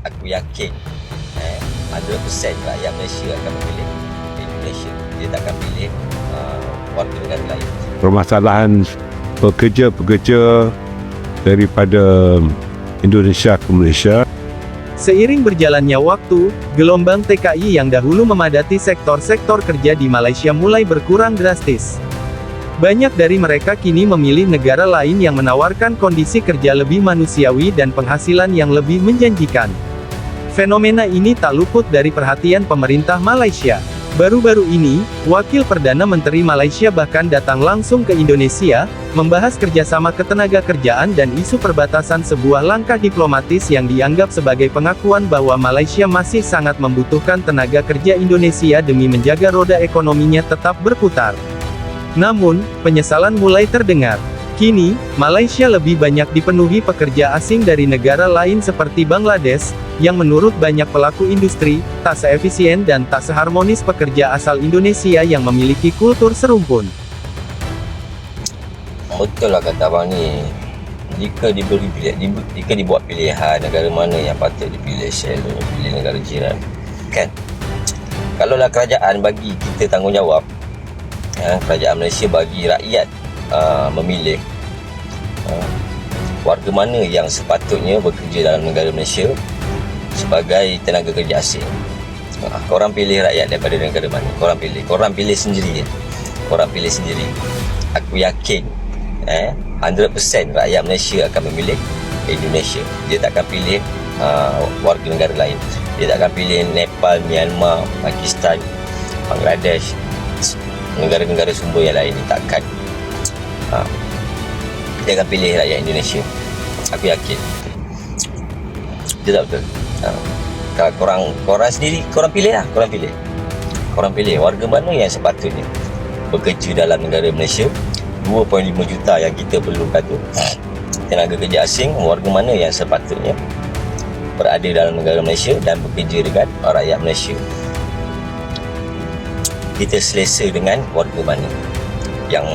aku yakin 100% rakyat Malaysia akan memilih Indonesia. Dia tak akan pilih warga negara lain. Permasalahan pekerja-pekerja daripada Indonesia ke Malaysia. Seiring berjalannya waktu, gelombang TKI yang dahulu memadati sektor-sektor kerja di Malaysia mulai berkurang drastis. Banyak dari mereka kini memilih negara lain yang menawarkan kondisi kerja lebih manusiawi dan penghasilan yang lebih menjanjikan. Fenomena ini tak luput dari perhatian pemerintah Malaysia. Baru-baru ini, Wakil Perdana Menteri Malaysia bahkan datang langsung ke Indonesia, membahas kerjasama ketenagakerjaan dan isu perbatasan, sebuah langkah diplomatis yang dianggap sebagai pengakuan bahwa Malaysia masih sangat membutuhkan tenaga kerja Indonesia demi menjaga roda ekonominya tetap berputar. Namun, penyesalan mulai terdengar. Kini, Malaysia lebih banyak dipenuhi pekerja asing dari negara lain seperti Bangladesh, yang menurut banyak pelaku industri, tak seefisien dan tak seharmonis pekerja asal Indonesia yang memiliki kultur serumpun. Betul lah kata abang ni. Jika dibuat pilihan negara mana yang patut dipilih, selalunya pilih negara jiran. Kan? Kalaulah kerajaan bagi kita tanggungjawab, kerajaan Malaysia bagi rakyat memilih warga mana yang sepatutnya bekerja dalam negara Malaysia sebagai tenaga kerja asing. Korang pilih rakyat daripada negara mana? Korang pilih sendiri. Aku yakin 100% rakyat Malaysia akan memilih Indonesia. Dia tak akan pilih warga negara lain. Dia tak akan pilih Nepal, Myanmar, Pakistan, Bangladesh, negara-negara sumber yang lain. Takkan. Dia akan pilih rakyat Indonesia. Aku yakin. Dia tak betul. Kalau korang sendiri, korang pilih warga mana yang sepatutnya bekerja dalam negara Malaysia. 2.5 juta yang kita perlukan tu, tenaga kerja asing, warga mana yang sepatutnya berada dalam negara Malaysia dan bekerja dengan rakyat Malaysia. Kita selesa dengan warga mana yang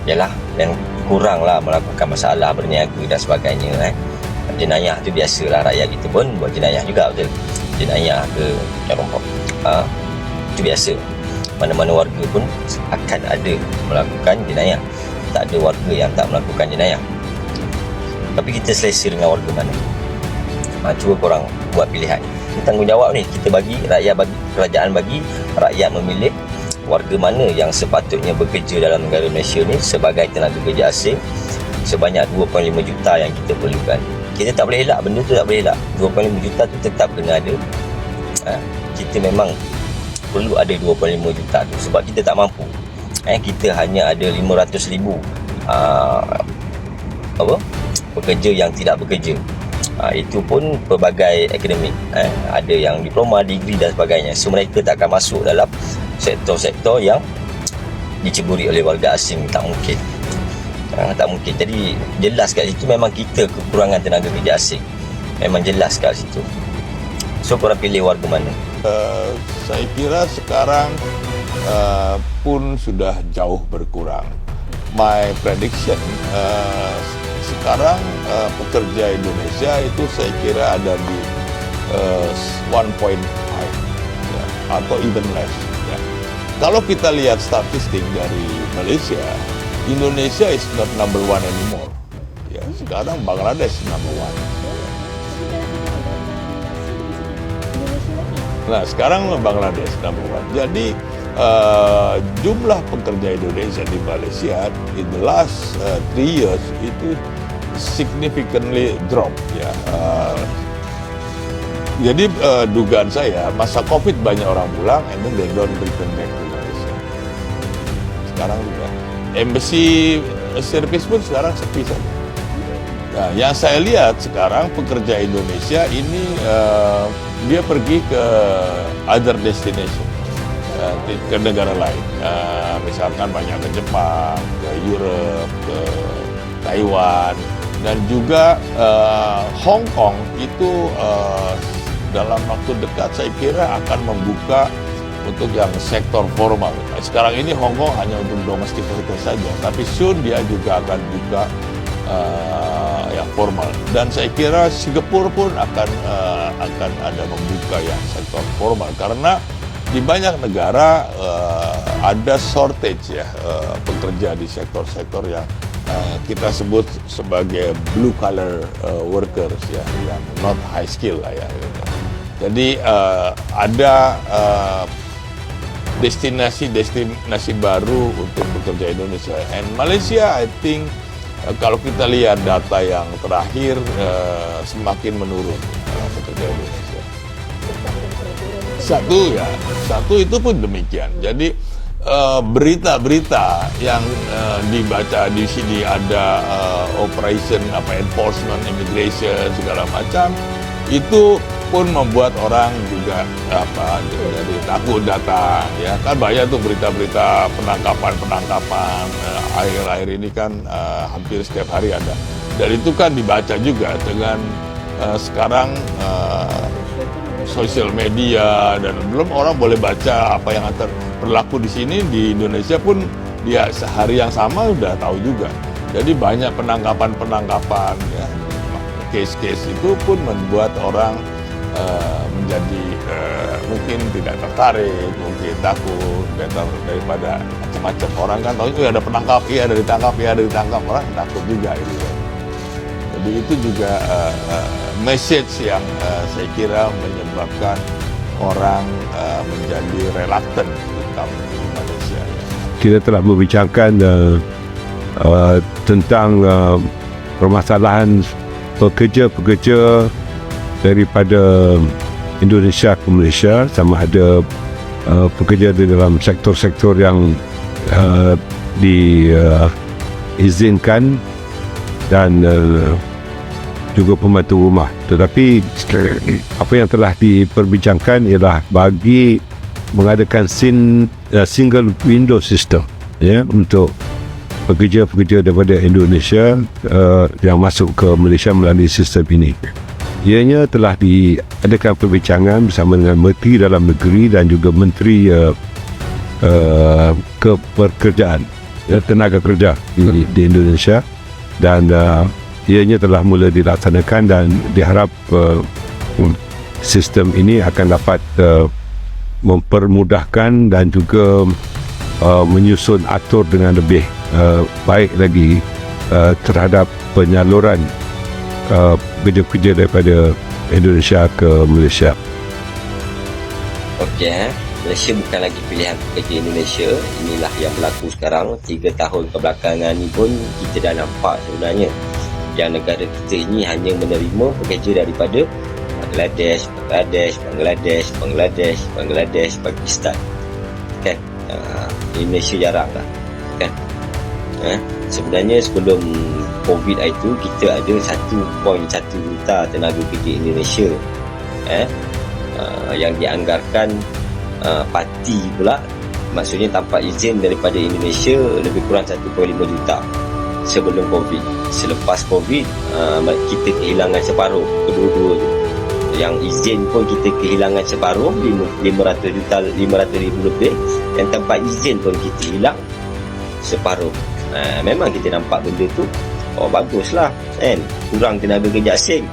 yang kuranglah melakukan masalah, berniaga dan sebagainya. Jenayah tu biasalah, rakyat kita pun buat jenayah juga, betul. Jenayah ke rompok, itu biasa. Mana-mana warga pun akan ada melakukan jenayah. Tak ada warga yang tak melakukan jenayah. Tapi kita selesa dengan warga mana. Cuba korang buat pilihan. Ini tanggungjawab ni, kita bagi kerajaan bagi rakyat memilih warga mana yang sepatutnya bekerja dalam negara Malaysia ni sebagai tenaga kerja asing sebanyak 2.5 juta yang kita perlukan. Kita tak boleh elak, benda tu tak boleh elak. 2.5 juta tu tetap kena ada. Kita memang perlu ada 2.5 juta tu sebab kita tak mampu. Kita hanya ada 500,000 pekerja yang tidak bekerja. Itu pun pelbagai akademik, ada yang diploma, degree dan sebagainya. So mereka tak akan masuk dalam sektor-sektor yang diceburi oleh warga asing. Tak mungkin. Tak mungkin. Jadi jelas kat situ memang kita kekurangan tenaga kerja asing. Memang jelas kat situ. So korang pilih warga mana? Saya kira sekarang pun sudah jauh berkurang. My prediction sekarang pekerja Indonesia itu saya kira ada di 1.5 ya, atau even less. Ya. Kalau kita lihat statistik dari Malaysia, Indonesia is not number one anymore. Ya, sekarang Bangladesh number one. Nah, sekarang Bangladesh number one. Jadi jumlah pekerja Indonesia di Malaysia in the last 3 years itu significantly drop. Ya. Jadi dugaan saya masa COVID banyak orang pulang and then they don't return back to Malaysia. Sekarang juga embassy service pun sekarang sepi saja. Nah, yang saya lihat sekarang pekerja Indonesia ini dia pergi ke other destination, ke negara lain. Misalkan banyak ke Jepang, ke Europe, ke Taiwan, dan juga Hong Kong itu dalam waktu dekat saya kira akan membuka untuk yang sektor formal. Sekarang ini Hong Kong hanya untuk domestic workers saja, tapi soon dia juga akan buka yang formal. Dan saya kira Singapura pun akan ada membuka yang sektor formal karena di banyak negara ada shortage ya pekerja di sektor-sektor yang kita sebut sebagai blue collar workers ya, yang not high skill lah ya. Jadi ada destinasi baru untuk bekerja Indonesia. And Malaysia, I think kalau kita lihat data yang terakhir semakin menurun pekerja Indonesia. Satu itu pun demikian. Jadi berita-berita yang dibaca di sini ada operation enforcement, immigration segala macam itu pun membuat orang juga jadi takut datang ya kan. Banyak tuh berita-berita penangkapan akhir-akhir ini kan hampir setiap hari ada, dan itu kan dibaca juga dengan sekarang sosial media, dan belum orang boleh baca apa yang berlaku di sini. Di Indonesia pun dia sehari yang sama udah tahu juga. Jadi banyak penangkapan ya, case-case itu pun membuat orang menjadi mungkin tidak tertarik, mungkin takut, better daripada macam-macam. Orang kan tahu itu ada penangkap, ada ditangkap, orang takut juga itu. Jadi itu juga message yang saya kira menyebabkan orang menjadi reluctant to come to Malaysia. Kita telah membincangkan tentang permasalahan pekerja-pekerja daripada Indonesia ke Malaysia, sama ada pekerja di dalam sektor-sektor yang diizinkan dan juga pembantu rumah. Tetapi apa yang telah diperbincangkan ialah bagi mengadakan single window system ya, untuk pekerja-pekerja daripada Indonesia yang masuk ke Malaysia melalui sistem ini. Ianya telah diadakan perbincangan bersama dengan Menteri Dalam Negeri dan juga Menteri Kepekerjaan Tenaga Kerja di Indonesia, dan ianya telah mula dilaksanakan dan diharap sistem ini akan dapat mempermudahkan dan juga menyusun atur dengan lebih baik lagi terhadap penyaluran pekerja-pekerja daripada Indonesia ke Malaysia. Okey, Malaysia bukan lagi pilihan pekerja Indonesia. Inilah yang berlaku sekarang. 3 tahun kebelakangan ni pun kita dah nampak sebenarnya yang negara kita ini hanya menerima pekerja daripada Bangladesh, Pakistan. Kan? Indonesia jarang lah. Kan? Sebenarnya sebelum COVID itu kita ada 1.1 juta tenaga kerja Indonesia yang dianggarkan parti pula, maksudnya tanpa izin daripada Indonesia lebih kurang 1.5 juta sebelum COVID. Selepas COVID kita kehilangan separuh, kedua-dua tu. Yang izin pun kita kehilangan separuh, 500 ribu lebih. Yang tanpa izin pun kita hilang separuh. Memang kita nampak benda tu, baguslah kan, kurang tenaga kerja asing.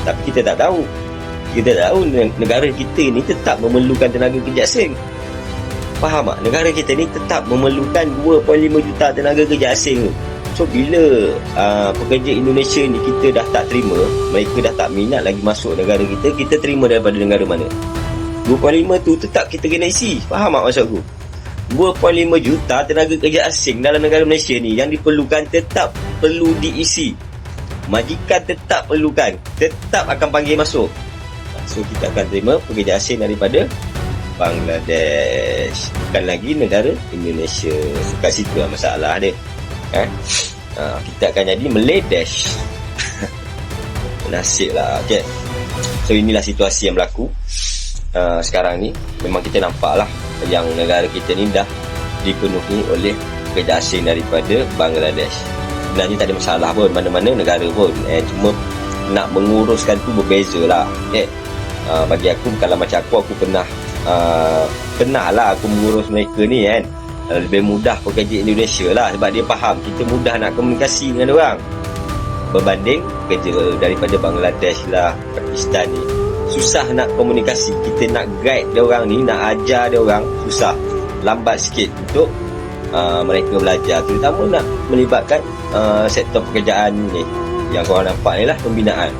Tapi kita tak tahu negara kita ni tetap memerlukan tenaga kerja asing. Faham tak? Negara kita ni tetap memerlukan 2.5 juta tenaga kerja asing tu. So bila pekerja Indonesia ni kita dah tak terima, mereka dah tak minat lagi masuk negara kita, kita terima daripada negara mana? 2.5 tu tetap kita kena isi. Faham tak maksud aku? 2.5 juta tenaga kerja asing dalam negara Malaysia ni yang diperlukan tetap perlu diisi. Majikan tetap perlukan, tetap akan panggil masuk. So kita akan terima pekerja asing daripada Bangladesh, bukan lagi negara Indonesia. So kat situ lah masalah dia. Kita akan jadi Meladesh. Nasib lah. Okay. So inilah situasi yang berlaku sekarang ni. Memang kita nampak lah yang negara kita ni dah dipenuhi oleh pekerja asing daripada Bangladesh. Sebenarnya tak ada masalah pun, mana-mana negara pun, cuma nak menguruskan tu berbeza lah. Bagi aku, kalau macam aku pernah lah aku mengurus mereka ni kan. Lebih mudah pekerja Indonesia lah, sebab dia faham kita mudah nak komunikasi dengan orang. berbanding pekerja daripada Bangladesh lah, Pakistan ni susah nak komunikasi. Kita nak guide dia orang ni, nak ajar dia orang susah, lambat sikit untuk mereka belajar, terutama nak melibatkan sektor pekerjaan ni yang korang nampak ni lah, pembinaan.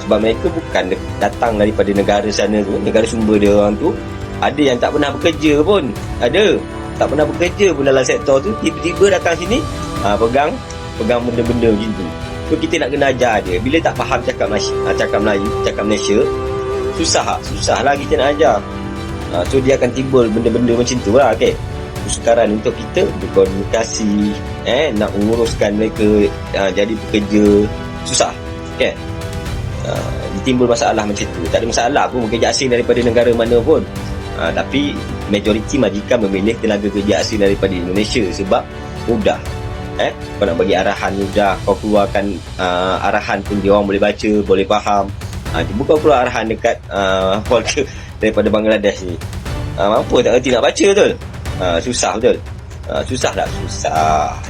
Sebab mereka bukan datang daripada negara sana tu, negara sumber dia orang tu. Ada yang tak pernah bekerja pun, tak pernah bekerja pun dalam sektor tu, tiba-tiba datang sini pegang benda-benda macam tu. So kita nak kena ajar dia. Bila tak faham cakap Melayu, cakap Malaysia, susah lah kita nak ajar. So dia akan timbul benda-benda macam tu lah. Kesukaran untuk kita berkomunikasi, nak menguruskan mereka jadi pekerja, susah. Timbul masalah macam tu. Tak ada masalah pun bekerja asing daripada negara mana pun, tapi majoriti majikan memilih tenaga kerja asing daripada Indonesia sebab mudah. Kau nak bagi arahan mudah, kau keluarkan arahan pun dia orang boleh baca, boleh faham. Bukan keluar arahan dekat Volker daripada Bangladesh ni, mampu tak erti nak baca betul. Susah betul. Susah.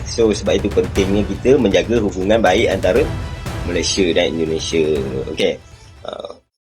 So sebab itu pentingnya kita menjaga hubungan baik antara Malaysia dan Indonesia.